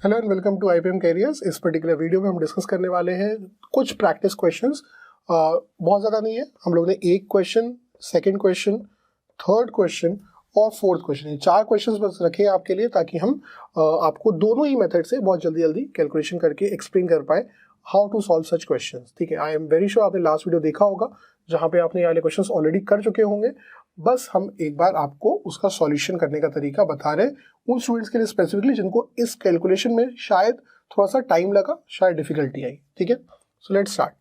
Hello and welcome to IPM careers. इस particular video में हम डिस्कस करने वाले हैं कुछ प्रैक्टिस क्वेश्चंस। बहुत ज़्यादा नहीं है, हम लोग ने एक question, second question, third question और फोर्थ क्वेश्चन, ये 4 क्वेश्चंस बस रखे हैं आपके लिए, ताकि हम आपको दोनों ही मेथड से बहुत जल्दी जल्दी कैलकुलेशन करके एक्सप्लेन कर पाए how to solve such questions. ठीक है, आई एम वेरी श्योर आपने लास्ट वीडियो देखा होगा जहाँ पे आपने ये वाले क्वेश्चंस ऑलरेडी कर चुके होंगे। बस हम एक बार आपको उसका सॉल्यूशन करने का तरीका बता रहे हैं उन स्टूडेंट्स के लिए स्पेसिफिकली जिनको इस कैलकुलेशन में शायद थोड़ा सा टाइम लगा, शायद डिफिकल्टी आई। ठीक है, so let's start.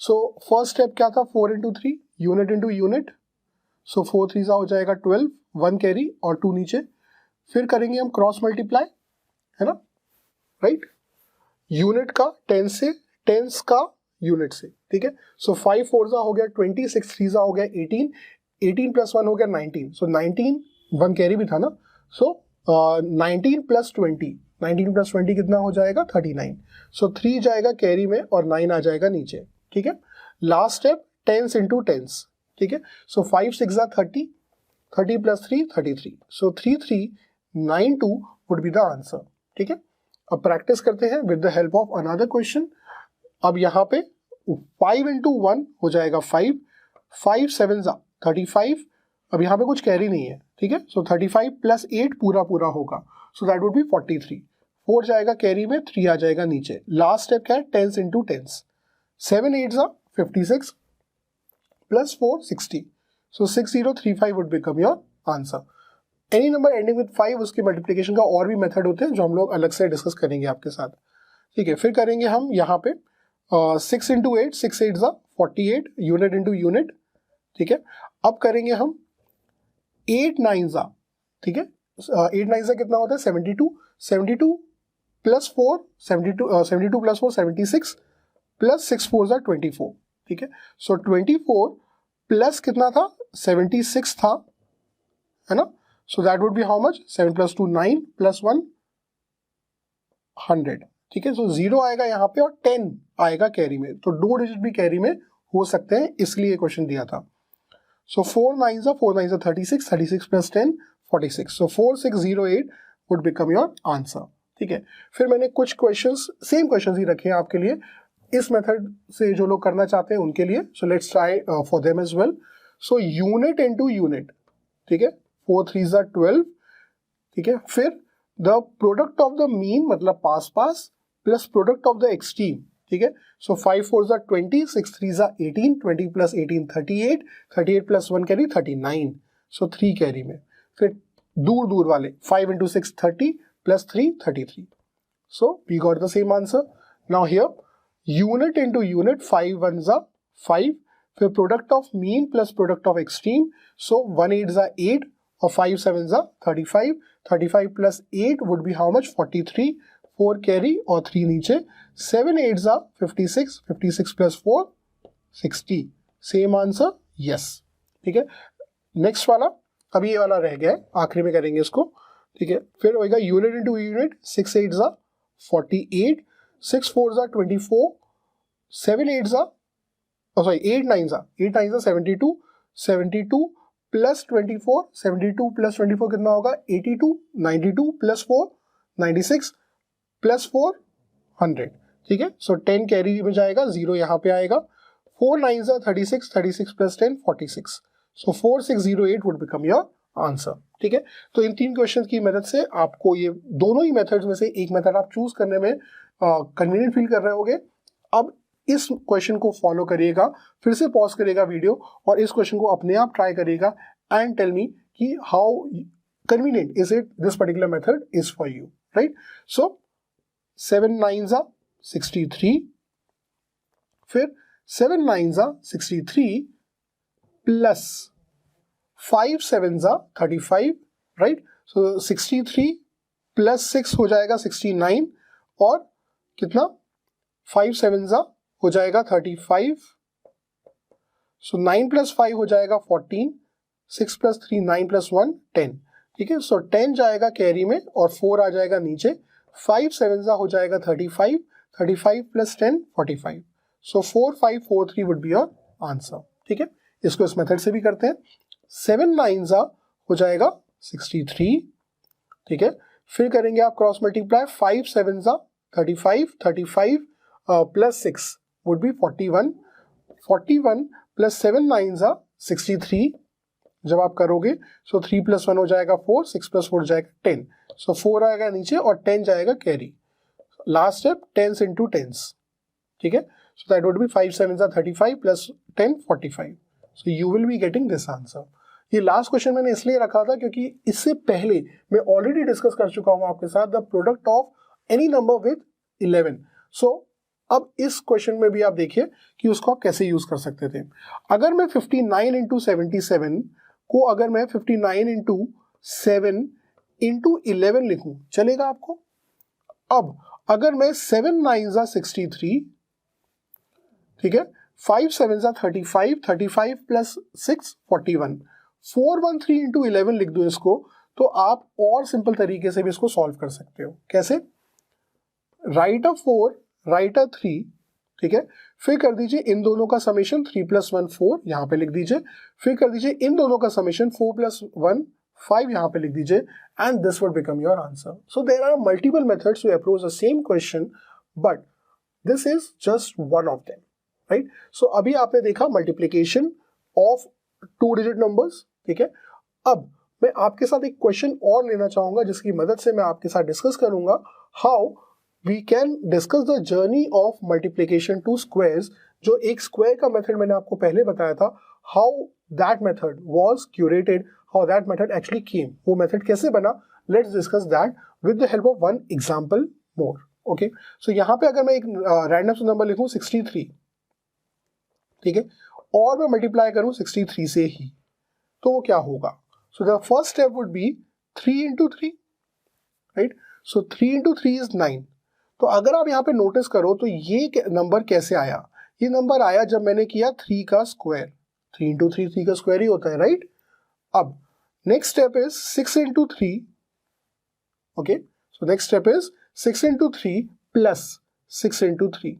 So first step क्या था, 4 इंटू 3 यूनिट इंटू यूनिट। सो 4 3 हो जाएगा 12, 1 कैरी और 2 नीचे। फिर करेंगे हम क्रॉस मल्टीप्लाई, है ना, राइट, यूनिट का 10 से, टेंस का यूनिट से। ठीक है, सो 5 4 हो गया 20, 6 3 हो गया 18, 18 प्लस 1 हो गया 19। सो 19, 1 कैरी भी था ना, सो 19 प्लस 20, 19 प्लस 20 कितना हो जाएगा 39। सो 3 जाएगा कैरी में और 9 आ जाएगा नीचे। ठीक है, last step tens into tens. ठीक है, so 5 6 30, 30 plus 3 33। So 3392 would be the answer. ठीक है, अब प्रैक्टिस करते हैं with the help of another question. अब यहाँ पे 5 इंटू 1 हो जाएगा 5, 5 7 35। अब यहाँ पे कुछ कैरी नहीं है। ठीक है, सो 35 प्लस 8 पूरा पूरा होगा, सो दैट वुड बी 43। 4 जाएगा कैरी में, 3 आ जाएगा नीचे। लास्ट स्टेप क्या है, tens into tens. 7 8 56 plus 4 60। So 6035 would become your answer. Any number ending with 5, उसके मल्टीप्लिकेशन का और भी मेथड होते हैं जो हम लोग अलग से डिस्कस करेंगे आपके साथ। ठीक है, फिर करेंगे हम यहाँ पे 6 इंटू 8, 6 8 48 यूनिट इंटू यूनिट। ठीक है, अब करेंगे हम 8 9 ठीक है, 8 9 कितना होता है 72, 72 प्लस 4 72, 72 प्लस 4 76 प्लस 6 4 24। ठीक है, सो 24 प्लस कितना था 76 था, है ना, so that would be how much, 7 plus 2 9 plus 1 100। ठीक है, सो 0 आएगा यहाँ पे और 10 आएगा कैरी में, तो 2 डिजिट भी कैरी में हो सकते हैं, इसलिए क्वेश्चन दिया था। सो 4 9 36, 36 plus 10 46। So 4608 would become your answer. ठीक है, फिर मैंने कुछ क्वेश्चंस, सेम क्वेश्चंस ही रखे हैं आपके लिए, इस मेथड से जो लोग करना चाहते हैं उनके लिए। So let's try for them as well. So unit into unit. ठीक है, 4 3 12। ठीक है, फिर the product of the mean मतलब पास पास plus product of the extreme. ठीक है, so 5 4 20, 6 3 18, 20 plus 18 38, 38 plus 1 carry 39। So 3 carry में। फिर दूर दूर वाले 5 into 6 30 plus 3 33। So we got the same answer. Now here unit into unit, 5 1 5, फिर product of mean plus product of extreme. So 1 8 8 और 5 7 35, 35 plus 8 would be how much 43, 4 carry और 3 नीचे। 7 8 56, 56 plus 4 60। Same answer, yes. ठीक है, next वाला, अभी ये वाला रह गया है, आखिरी में करेंगे इसको। ठीक है, फिर होएगा unit into unit, 6 8 48, 6 4 24, 7 8 sorry 8 9 72, 72 plus 24, 72 plus 24 कितना होगा 82, 92 प्लस 4 96 प्लस 4 100। ठीक है, सो 10 कैरी में जाएगा, 0 यहाँ पे आएगा। 4 9 36, 36 plus 10 46। So 4608 would become your answer. ठीक है, तो इन 3 क्वेश्चन की मदद से आपको ये दोनों ही मेथड्स में से एक मेथड आप चूज करने में कन्वीनियंट फील कर रहे होगे। अब इस क्वेश्चन को फॉलो करिएगा, फिर से पॉज करिएगा वीडियो और इस क्वेश्चन को अपने आप ट्राई करिएगा एंड टेल मी कि how convenient is it this particular method is for you, right. सो 7 9 63, फिर 7 9 63 प्लस 5 7 35, राइट। सो 63 प्लस 6 हो जाएगा 69 और कितना 5 7 हो जाएगा 35। सो 9 प्लस 5 हो जाएगा 14, 6 प्लस 3 9 प्लस 1 10। ठीक है, सो 10 जाएगा कैरी में और 4 आ जाएगा नीचे। 5 7 हो जाएगा 35, 35 plus 10 45। So 4543 would be your answer. ठीक है, इसको इस मेथड से भी करते हैं। 7 9 हो जाएगा 63। ठीक है, फिर करेंगे आप क्रॉस मल्टीप्लाई, 5 7 जा 35, 35 प्लस 6 वुड बी 41, 41 प्लस 7 9 जा 63। जब आप करोगे सो 3 + 1 हो जाएगा 4, 6 + 4 हो जाएगा 10, सो 4 आएगा नीचे और 10 जाएगा carry. Last step 10s into 10s, ठीक है। सो दैट वुड बी 5 7 जा 35 plus 10 45, so you will be getting this answer. ये लास्ट क्वेश्चन मैंने इसलिए रखा था क्योंकि इससे पहले मैं ऑलरेडी डिस्कस कर चुका हूं आपके साथ the product of any number with 11। सो अब इस क्वेश्चन में भी आप देखिए कि उसको आप कैसे यूज कर सकते थे। अगर मैं 59 into 77 को अगर मैं 59 into 7 into 11 लिखूं, चलेगा आपको? अब अगर मैं 7 9 जा 63, ठीक है, 5 7 जा 35, 35 प्लस 6 41, 413 into 11 लिख दूं इसको, तो आप और सिंपल तरीके से भी इसको सॉल्व कर सकते हो। कैसे? राइट अ 4, राइट अ 3, ठीक है, फिर कर दीजिए इन दोनों का समेशन 3 + 1 4 यहां पे लिख दीजिए, फिर कर दीजिए इन दोनों का समेशन 4 + 1 5 यहां पे लिख दीजिए, and this would become your answer. So there are multiple methods to approach the same question, but this is just one of them, right. So अभी आपने देखा मल्टीप्लीकेशन ऑफ 2 डिजिट नंबर्स, ठीक है। अब मैं आपके साथ एक क्वेश्चन और लेना चाहूंगा जिसकी मदद से मैं आपके साथ डिस्कस करूंगा how we can discuss the journey of multiplication to squares. जो एक स्क्वायर का मेथड मैंने आपको पहले बताया था, how that method was curated, how that method actually came, वो मेथड कैसे बना, let's discuss that with the help of one example more. Okay, so यहां पे अगर मैं एक रैंडम नंबर लिखूं 63, ठीक है, और मैं मल्टीप्लाई करूं 63 से ही, तो वो क्या होगा? So the first step would be 3 into 3, right. So 3 into 3 is 9। तो अगर आप यहाँ पे नोटिस करो तो ये नंबर कैसे आया? ये नंबर आया जब मैंने किया 3 का स्क्वायर। 3 into 3 3 का स्क्वायर ही होता है, राइट। अब next step is 6 into 3, okay, so next step is 6 into 3 plus 6 into 3।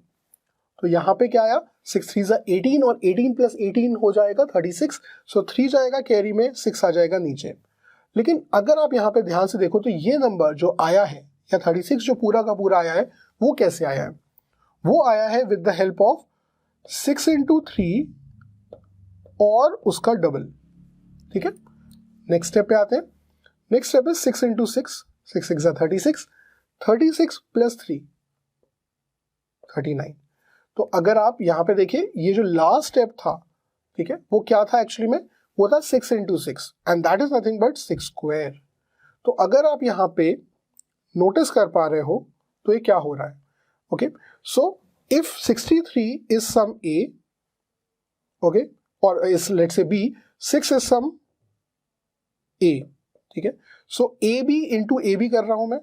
तो यहाँ पे क्या आया? 6 3 जा 18 और 18 प्लस 18 हो जाएगा 36, सो 3 जाएगा कैरी में, 6 आ जाएगा नीचे। लेकिन अगर आप यहाँ पे ध्यान से देखो तो ये नंबर जो आया है या 36 जो पूरा का पूरा आया है, वो कैसे आया है? वो आया है with the help of 6 into 3 और उसका डबल, ठीक है। नेक्स्ट स्टेप पे आते हैं। नेक्स्ट स्टेप इज 6 into 6, 6 6 जा 36, 36 प्लस 3 39। तो अगर आप यहाँ पे देखिए ये जो लास्ट स्टेप था, ठीक है, वो क्या था एक्चुअली में? वो था 6 into 6 and that is nothing but 6 square. तो अगर आप यहाँ पे नोटिस कर पा रहे हो तो ये क्या हो रहा है? Okay, so if 63 is some a, okay, और इस let's say b, 6 is some a, ठीक है। सो ab इंटू ए बी कर रहा हूं मैं,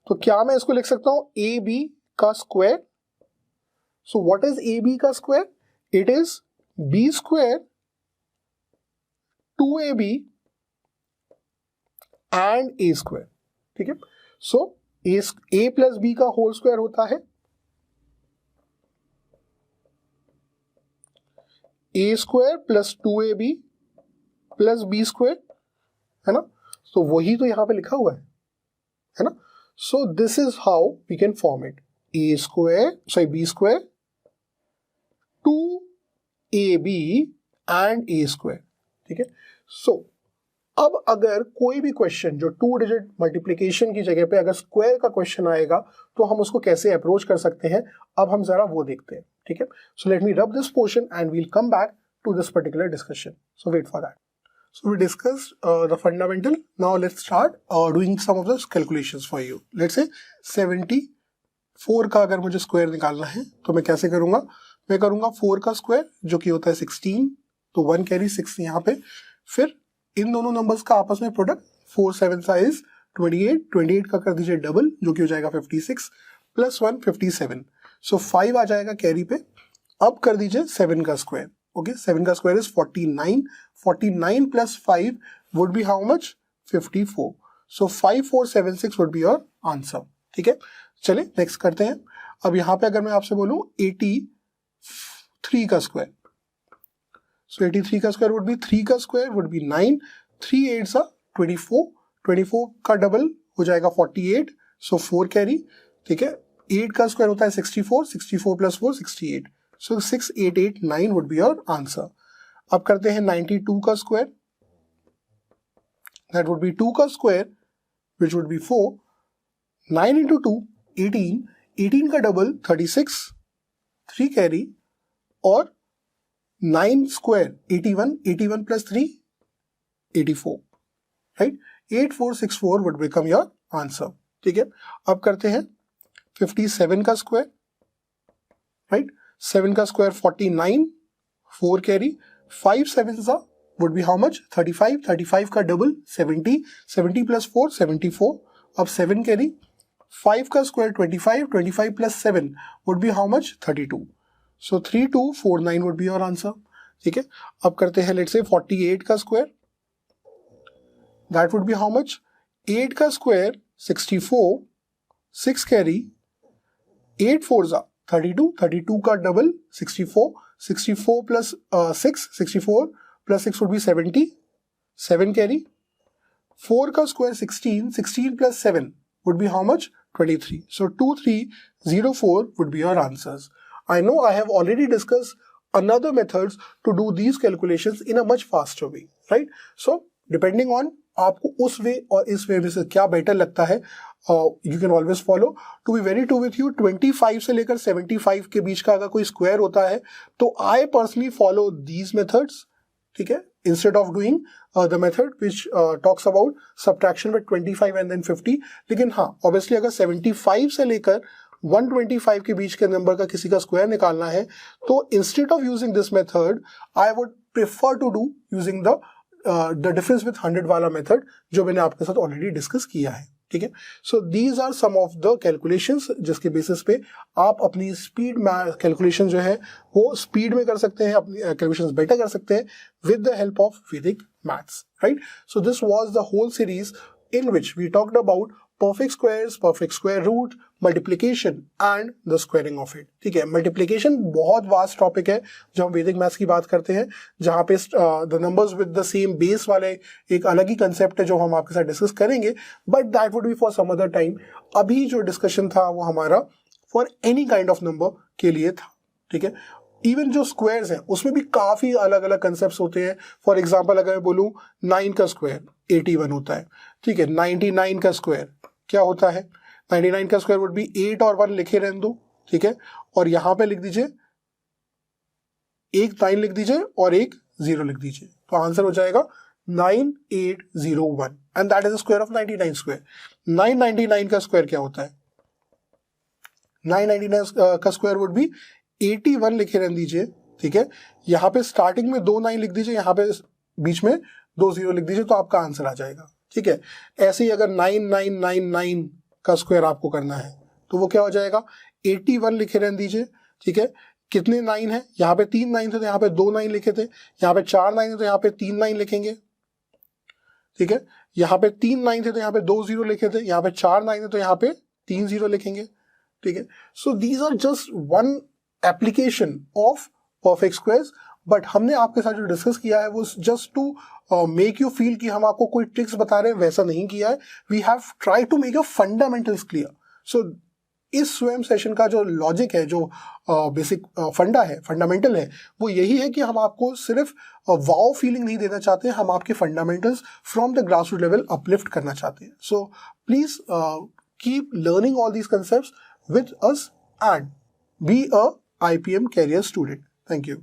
तो क्या मैं इसको लिख सकता हूं ab का square? So what is ab का square? It is b square 2ab and a square, ठीक है। सो a प्लस बी का होल स्क्वायर होता है a square plus 2ab plus b square, है ना। तो वही तो यहां पे लिखा हुआ है ना। So this is how we can form it, a square sorry b square 2ab and a square, ठीक है। सो अब अगर कोई भी क्वेश्चन जो 2 डिजिट मल्टीप्लिकेशन की जगह पे अगर स्क्वायर का क्वेश्चन आएगा तो हम उसको कैसे अप्रोच कर सकते हैं, अब हम जरा वो देखते हैं, ठीक है। सो let me rub this portion and we'll come back to this particular discussion, so wait for that. So we discussed the fundamental, now let's start doing some of the calculations for you. Let's say 74 का अगर मुझे square निकालना है तो मैं कैसे करूंगा? मैं करूंगा 4 का स्क्वायर जो कि होता है 16, तो 1 कैरी 6 यहाँ पे, फिर इन दोनों नंबर्स का आपस में प्रोडक्ट 4 7 साइज 28, 28 का कर दीजिए डबल जो कि हो जाएगा 56 प्लस 1 57, सो 5 आ जाएगा कैरी पे। अब कर दीजिए 7 का स्क्वायर, ओके, 7 का square is 49, 49 plus 5 would be how much? 54, so 5476 would be your answer, ठीक है। चलिए नेक्स्ट करते हैं। अब यहाँ पे अगर मैं आपसे बोलूं 83 का स्क्वायर, so 83 का स्क्वायर would be 3 का square would be 9, 3 8s are 24, 24 का डबल हो जाएगा 48, सो 4 कैरी, ठीक है। 8 का स्क्वायर होता है 64, 64 plus 4 68, so 6889 would be your answer. अब करते हैं 92 का स्क्वायर, दैट वुड बी 2 का square which would be 4, 9 into 2 18, 18 का डबल 36, 3 कैरी, और 9 square 81, 81 plus 3 84, right. 8464 would become your answer, ठीक है। अब करते हैं 57 का स्क्वायर, राइट। 7 का square 49, 4 carry, 5 7 would be how much 35, 35 का डबल 70, 70 प्लस 4 74, अब 7 कैरी, 5 का square 25, 25 plus 7 would be how much 32, so 3249 would be your answer, ठीक है। अब करते हैं लेट्स से 48 का square, that would be how much 8 का स्क्वायर 64, 6 कैरी, 8 4 32, 32 का double 64, 64 plus 6, 64 plus 6 would be 70, 7 carry, 4 का square 16, 16 plus 7 would be how much 23, so 2304 would be your answers. I know I have already discussed another methods to do these calculations in a much faster way, right? So depending on आपको उस वे और इस वे में से क्या better लगता है, you can always follow. To be very true with you, 25 से लेकर 75 के बीच का अगर कोई स्क्वायर होता है तो I personally follow these methods, ठीक है, instead of doing the method which talks about subtraction with 25 and then 50. लेकिन हाँ, obviously अगर 75 से लेकर 125 के बीच के नंबर का किसी का स्क्वायर निकालना है तो instead of using this method I would prefer to do using the difference with 100 वाला मेथड जो मैंने आपके साथ ऑलरेडी डिस्कस किया है, ठीक है। So these are some of the calculations जिसके बेसिस पे आप अपनी स्पीड कैलकुलेशन जो है वो स्पीड में कर सकते हैं, अपनी कैलकुलेशंस बेटर कर सकते हैं with the help of Vedic maths, right. So this was the whole series in which we talked about perfect squares, perfect square root, multiplication and the squaring of it, ठीक है। मल्टीप्लीकेशन बहुत vast topic है जब हम वैदिक maths की बात करते हैं, जहाँ पे the numbers with the same base वाले एक अलग ही कंसेप्ट है जो हम आपके साथ डिस्कस करेंगे, but that would be for some other time. अभी जो डिस्कशन था वो हमारा for any kind of number के लिए था, ठीक है। इवन जो स्क्वायर्स हैं उसमें भी काफ़ी अलग अलग कंसेप्ट होते हैं। फॉर एग्जाम्पल अगर मैं बोलूँ 9 का स्क्वायर 81 होता है, ठीक है। 99 का स्क्वायर क्या होता है, 99 का स्क्वायर वुड बी 8 और 1 लिखे रहने दो, ठीक है। और यहाँ पे लिख दीजिए एक 9 लिख दीजिए और एक 0 लिख दीजिए, तो आंसर हो जाएगा 9801 and that is the square of 99 square. 999 का स्क्वायर क्या होता है, 999 का स्क्वायर वुड बी 81 लिखे रहने दीजिए, ठीक है। यहाँ पे स्टार्टिंग में 2 9 लिख दीजिए, यहाँ पे बीच में 2 0 लिख दीजिए, तो आपका आंसर आ जाएगा, ठीक है। ऐसे ही अगर 9999 का स्क्वायर आपको करना है तो वो क्या हो जाएगा, 81 लिखे रहने दीजिए, ठीक है। कितने 9 है, यहाँ पे 3 9 थे तो यहाँ पे 2 9 लिखे थे, यहाँ पे 4 9 है तो यहाँ पे 3 9 लिखेंगे, ठीक है। यहाँ पे 3 9 थे तो यहाँ पे 2 0 लिखे थे, यहाँ पे 4 9 है तो यहाँ पे 3 0 लिखेंगे, ठीक है। So these are just one application of perfect squares, but हमने आपके साथ जो डिस्कस किया है वो just to make you feel कि हम आपको कोई ट्रिक्स बता रहे हैं, वैसा नहीं किया है। We have try to make your fundamentals clear. So इस स्वयं सेशन का जो लॉजिक है, जो बेसिक फंडा है, फंडामेंटल है, वो यही है कि हम आपको सिर्फ वाओ फीलिंग नहीं देना चाहते, हम आपके fundamentals from the grass root level uplift करना चाहते हैं। So please keep learning all these concepts with us and be a IPM career student. Thank you.